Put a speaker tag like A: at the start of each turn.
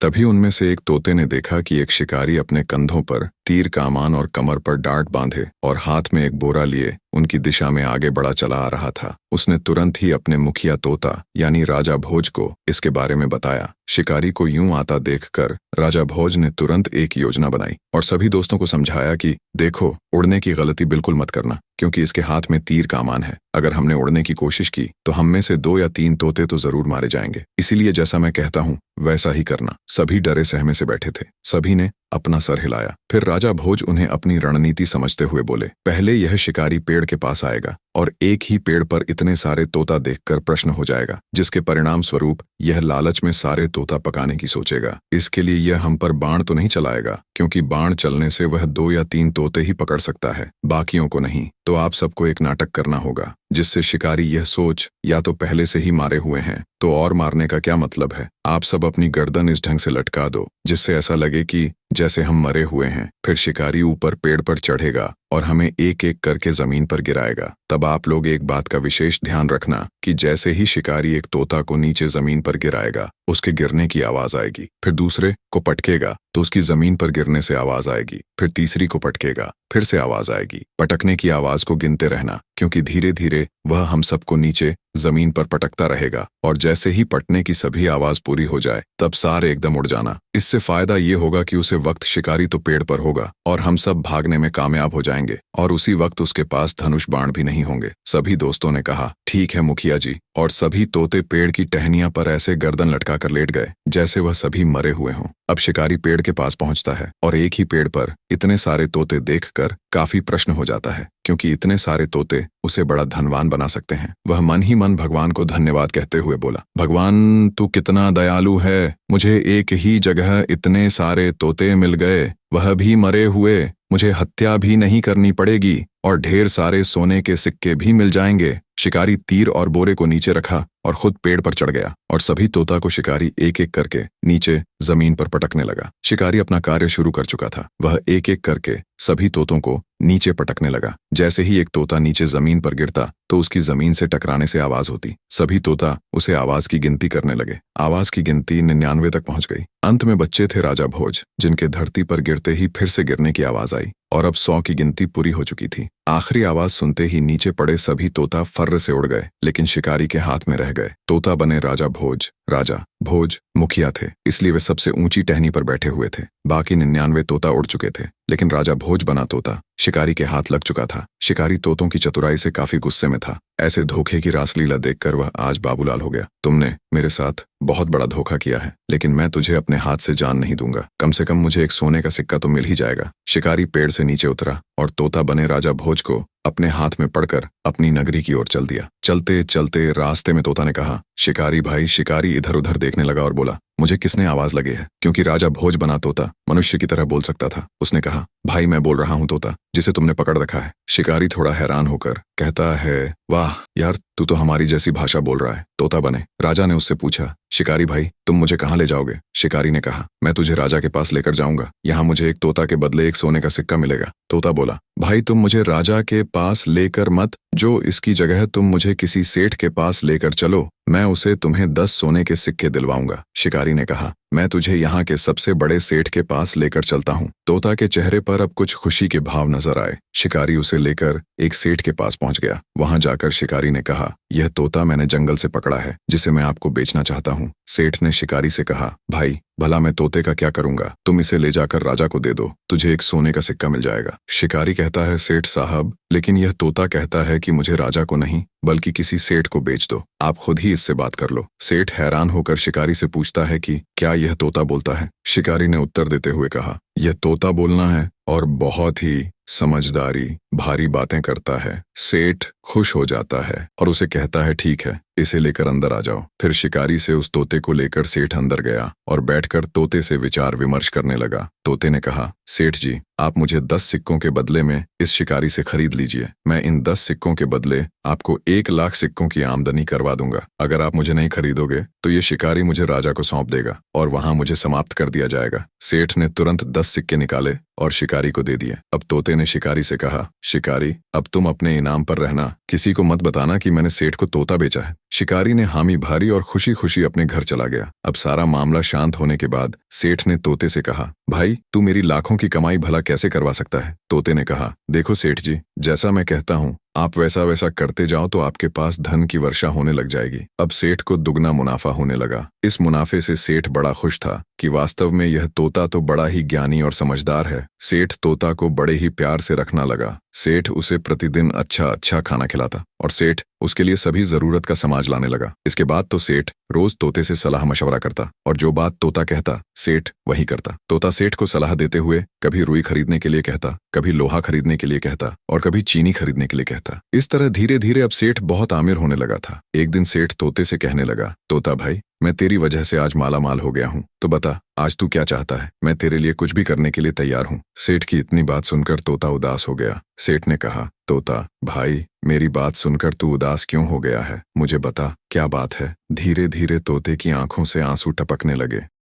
A: तभी उनमें से एक तोते ने देखा कि एक शिकारी अपने कंधों पर तीर कमान और कमर पर डांट बांधे और हाथ में एक बोरा लिए उनकी दिशा में आगे बढ़ा चला आ रहा था। उसने तुरंत ही अपने मुखिया तोता यानी राजा भोज को इसके बारे में बताया। शिकारी को यूं आता देखकर राजा भोज ने तुरंत एक योजना बनाई और सभी दोस्तों को समझाया कि देखो, उड़ने की गलती बिल्कुल मत करना, क्योंकि इसके हाथ में तीर कमान है। अगर हमने उड़ने की कोशिश की तो हम में से 2 या 3 तोते तो जरूर मारे जाएंगे। इसीलिए जैसा मैं कहता हूँ वैसा ही करना। सभी डरे सहमे से बैठे थे। सभी ने अपना सर हिलाया। फिर राजा भोज उन्हें अपनी रणनीति समझते हुए बोले, पहले यह शिकारी पेड़ के पास आएगा और एक ही पेड़ पर इतने सारे तोता देखकर प्रश्न हो जाएगा, जिसके परिणाम स्वरूप यह लालच में सारे तोता पकाने की सोचेगा। इसके लिए यह हम पर बाण तो नहीं चलाएगा, क्योंकि बाण चलने से वह 2 या 3 तोते ही पकड़ सकता है, बाकियों को नहीं। तो आप सबको एक नाटक करना होगा जिससे शिकारी यह सोच या तो पहले से ही मारे हुए हैं तो और मारने का क्या मतलब है। आप सब अपनी गर्दन इस ढंग से लटका दो जिससे ऐसा लगे कि जैसे हम मरे हुए हैं। फिर शिकारी ऊपर पेड़ पर चढ़ेगा और हमें एक एक करके जमीन पर गिराएगा। तब आप लोग एक बात का विशेष ध्यान रखना कि जैसे ही शिकारी एक तोता को नीचे जमीन पर गिराएगा उसके गिरने की आवाज आएगी। फिर दूसरे को पटकेगा तो उसकी जमीन पर गिरने से आवाज आएगी। फिर तीसरी को पटकेगा, फिर से आवाज आएगी। पटकने की आवाज को गिनते रहना, क्योंकि धीरे धीरे वह हम सबको नीचे जमीन पर पटकता रहेगा और जैसे ही पटने की सभी आवाज पूरी हो जाए तब सारे एकदम उड़ जाना। इससे फायदा ये होगा कि उसे वक्त शिकारी तो पेड़ पर होगा और हम सब भागने में कामयाब हो जाएंगे और उसी वक्त उसके पास धनुष बाण भी नहीं होंगे। सभी दोस्तों ने कहा, ठीक है मुखिया जी। और सभी तोते पेड़ की टहनियां पर ऐसे गर्दन लटका कर लेट गए जैसे वह सभी मरे हुए हों। अब शिकारी पेड़ के पास पहुंचता है और एक ही पेड़ पर इतने सारे तोते देखकर काफी प्रश्न हो जाता है, क्योंकि इतने सारे तोते उसे बड़ा धनवान बना सकते हैं। वह मन ही मन भगवान को धन्यवाद कहते हुए बोला, भगवान तू कितना दयालु है, मुझे एक ही जगह इतने सारे तोते मिल गए, वह भी मरे हुए। मुझे हत्या भी नहीं करनी पड़ेगी और ढेर सारे सोने के सिक्के भी मिल जाएंगे। शिकारी तीर और बोरे को नीचे रखा और खुद पेड़ पर चढ़ गया और सभी तोता को शिकारी एक एक करके नीचे जमीन पर पटकने लगा। शिकारी अपना कार्य शुरू कर चुका था। वह एक एक करके सभी तोतों को नीचे पटकने लगा। जैसे ही एक तोता नीचे जमीन पर गिरता तो उसकी जमीन से टकराने से आवाज होती। सभी तोता उसे आवाज की गिनती करने लगे। आवाज की गिनती 99 तक पहुंच गई। अंत में बच्चे थे राजा भोज, जिनके धरती पर गिरते ही फिर से गिरने की आवाज आई और अब 100 की गिनती पूरी हो चुकी थी। आखिरी आवाज सुनते ही नीचे पड़े सभी तोता फर्र से उड़ गए, लेकिन शिकारी के हाथ में रह गए। तोता बने राजा भोज। राजा भोज मुखिया थे, इसलिए वे सबसे ऊंची टहनी पर बैठे हुए थे। बाकी 99 तोता उड़ चुके थे, लेकिन राजा भोज बना तोता शिकारी के हाथ लग चुका था। शिकारी तोतों की चतुराई से काफी गुस्से में था। ऐसे धोखे की रासलीला देखकर वह आज बाबूलाल हो गया। तुमने मेरे साथ बहुत बड़ा धोखा किया है, लेकिन मैं तुझे अपने हाथ से जान नहीं दूंगा। कम से कम मुझे एक सोने का सिक्का तो मिल ही जाएगा। शिकारी पेड़ से नीचे उतरा और तोता बने राजा भोज को अपने हाथ में पड़कर अपनी नगरी की ओर चल दिया। चलते चलते रास्ते में तोता ने कहा, शिकारी भाई। शिकारी इधर उधर देखने लगा और बोला, मुझे किसने आवाज लगी है? क्योंकि राजा भोज बना तोता मनुष्य की तरह बोल सकता था। उसने कहा, भाई मैं बोल रहा हूँ तोता, जिसे तुमने पकड़ रखा है। शिकारी थोड़ा हैरान होकर कहता है, वाह यार, तू तो हमारी जैसी भाषा बोल रहा है। तोता बने राजा ने उससे पूछा, शिकारी भाई तुम मुझे कहाँ ले जाओगे? शिकारी ने कहा, मैं तुझे राजा के पास लेकर जाऊंगा। यहाँ मुझे एक तोता के बदले एक सोने का सिक्का मिलेगा। तोता बोला, भाई तुम मुझे राजा के पास लेकर मत, जो इसकी जगह तुम मुझे किसी सेठ के पास लेकर चलो, मैं उसे तुम्हें 10 सोने के सिक्के दिलवाऊंगा। शिकारी ने कहा, मैं तुझे यहाँ के सबसे बड़े सेठ के पास लेकर चलता हूँ। तोता के चेहरे पर अब कुछ खुशी के भाव नजर आए। शिकारी उसे लेकर एक सेठ के पास पहुंच गया। वहां जाकर शिकारी ने कहा, यह तोता मैंने जंगल से पकड़ा है, जिसे मैं आपको बेचना चाहता हूँ। सेठ ने शिकारी से कहा, भाई भला मैं तोते का क्या करूंगा? तुम इसे ले जाकर राजा को दे दो, तुझे एक सोने का सिक्का मिल जाएगा। शिकारी कहता है, सेठ साहब, लेकिन यह तोता कहता है कि मुझे राजा को नहीं बल्कि किसी सेठ को बेच दो। आप खुद ही इससे बात कर लो। सेठ हैरान होकर शिकारी से पूछता है कि क्या यह तोता बोलता है? शिकारी ने उत्तर देते हुए कहा, यह तोता बोलना है और बहुत ही समझदारी भारी बातें करता है। सेठ खुश हो जाता है और उसे कहता है, ठीक है, इसे लेकर अंदर आ जाओ। फिर शिकारी से उस तोते को लेकर सेठ अंदर गया और बैठकर तोते से विचार विमर्श करने लगा। तोते ने कहा, सेठ जी, आप मुझे 10 सिक्कों के बदले में इस शिकारी से खरीद लीजिए। मैं इन 10 सिक्कों के बदले आपको 1 लाख सिक्कों की आमदनी करवा दूंगा। अगर आप मुझे नहीं खरीदोगे तो ये शिकारी मुझे राजा को सौंप देगा और वहां मुझे समाप्त कर दिया जाएगा। सेठ ने तुरंत 10 सिक्के निकाले और शिकारी को दे दिए। अब तोते ने शिकारी से कहा, शिकारी, अब तुम अपने इनाम पर रहना, किसी को मत बताना कि मैंने सेठ को तोता बेचा है। शिकारी ने हामी भरी और खुशी खुशी अपने घर चला गया। अब सारा मामला शांत होने के बाद सेठ ने तोते से कहा, भाई तू मेरी लाखों की कमाई भला कैसे करवा सकता है? तोते ने कहा, देखो सेठ जी, जैसा मैं कहता हूँ आप वैसा वैसा करते जाओ तो आपके पास धन की वर्षा होने लग जाएगी। अब सेठ को दुगना मुनाफा होने लगा। इस मुनाफे से सेठ बड़ा खुश था कि वास्तव में यह तोता तो बड़ा ही ज्ञानी और समझदार है। सेठ तोता को बड़े ही प्यार से रखना लगा। सेठ उसे प्रतिदिन अच्छा अच्छा खाना खिलाता और सेठ उसके लिए सभी जरूरत का समाज लाने लगा। इसके बाद तो सेठ रोज तोते से सलाह मशवरा करता और जो बात तोता कहता सेठ वही करता। तोता सेठ को सलाह देते हुए कभी रुई खरीदने के लिए कहता, कभी लोहा खरीदने के लिए कहता और कभी चीनी खरीदने के लिए कहता। इस तरह धीरे धीरे अब सेठ बहुत आमिर होने लगा था। एक दिन सेठ तोते से कहने लगा, तोता भाई, मैं तेरी वजह से आज माला माल हो गया हूँ, तो बता आज तू क्या चाहता है? मैं तेरे लिए कुछ भी करने के लिए तैयार हूँ। सेठ की इतनी बात सुनकर तोता उदास हो गया। सेठ ने कहा, तोता भाई, मेरी बात सुनकर तू उदास क्यों हो गया है? मुझे बता क्या बात है? धीरे धीरे तोते की आंखों से आंसू टपकने लगे।